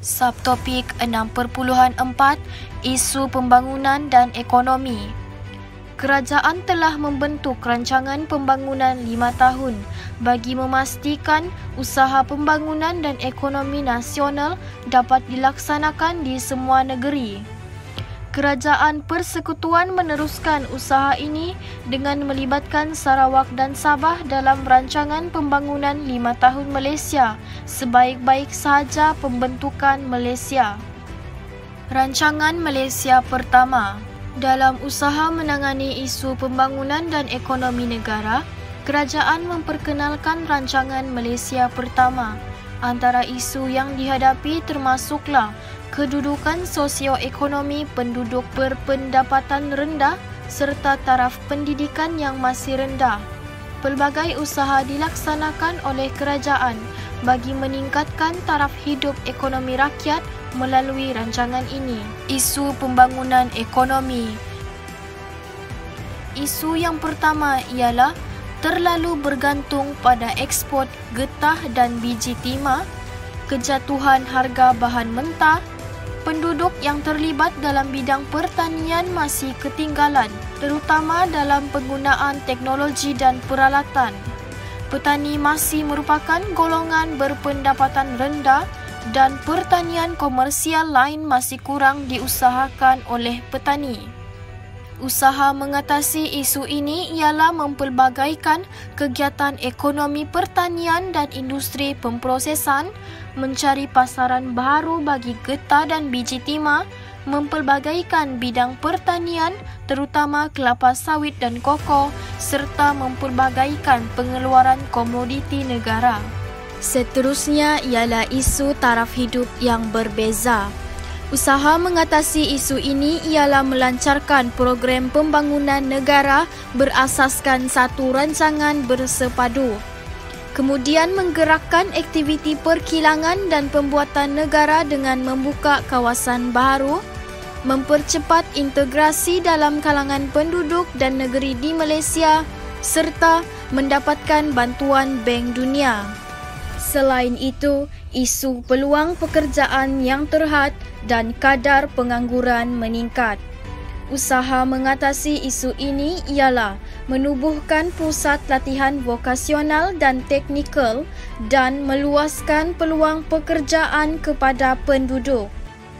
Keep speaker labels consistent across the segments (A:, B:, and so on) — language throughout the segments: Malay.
A: Subtopik 6.4 Isu pembangunan dan ekonomi. Kerajaan telah membentuk rancangan pembangunan 5 tahun bagi memastikan usaha pembangunan dan ekonomi nasional dapat dilaksanakan di semua negeri. Kerajaan Persekutuan meneruskan usaha ini dengan melibatkan Sarawak dan Sabah dalam rancangan pembangunan 5 tahun Malaysia sebaik-baik sahaja pembentukan Malaysia. Rancangan Malaysia Pertama. Dalam usaha menangani isu pembangunan dan ekonomi negara, kerajaan memperkenalkan rancangan Malaysia Pertama. Antara isu yang dihadapi termasuklah kedudukan sosioekonomi penduduk berpendapatan rendah serta taraf pendidikan yang masih rendah. Pelbagai usaha dilaksanakan oleh kerajaan bagi meningkatkan taraf hidup ekonomi rakyat melalui rancangan ini. Isu pembangunan ekonomi. Isu yang pertama ialah terlalu bergantung pada ekspor getah dan biji timah, kejatuhan harga bahan mentah, penduduk yang terlibat dalam bidang pertanian masih ketinggalan, terutama dalam penggunaan teknologi dan peralatan. Petani masih merupakan golongan berpendapatan rendah dan pertanian komersial lain masih kurang diusahakan oleh petani. Usaha mengatasi isu ini ialah mempelbagaikan kegiatan ekonomi pertanian dan industri pemprosesan, mencari pasaran baru bagi getah dan biji timah, mempelbagaikan bidang pertanian terutama kelapa sawit dan koko serta mempelbagaikan pengeluaran komoditi negara. Seterusnya ialah isu taraf hidup yang berbeza. Usaha mengatasi isu ini ialah melancarkan program pembangunan negara berasaskan satu rancangan bersepadu. Kemudian menggerakkan aktiviti perkilangan dan pembuatan negara dengan membuka kawasan baru, mempercepat integrasi dalam kalangan penduduk dan negeri di Malaysia serta mendapatkan bantuan Bank Dunia. Selain itu, isu peluang pekerjaan yang terhad dan kadar pengangguran meningkat. Usaha mengatasi isu ini ialah menubuhkan pusat latihan vokasional dan teknikal dan meluaskan peluang pekerjaan kepada penduduk.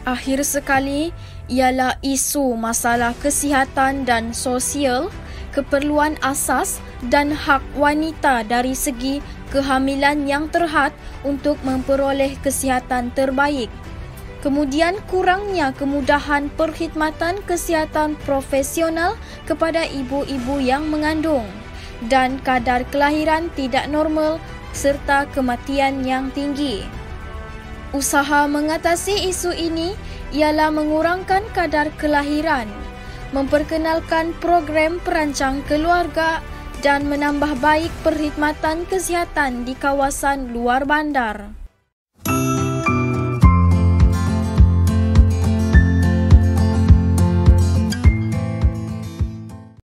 A: Akhir sekali ialah isu masalah kesihatan dan sosial, keperluan asas dan hak wanita dari segi kehamilan yang terhad untuk memperoleh kesihatan terbaik. Kemudian kurangnya kemudahan perkhidmatan kesihatan profesional kepada ibu-ibu yang mengandung dan kadar kelahiran tidak normal serta kematian yang tinggi. Usaha mengatasi isu ini ialah mengurangkan kadar kelahiran, memperkenalkan program perancang keluarga dan menambah baik perkhidmatan kesihatan di kawasan luar bandar.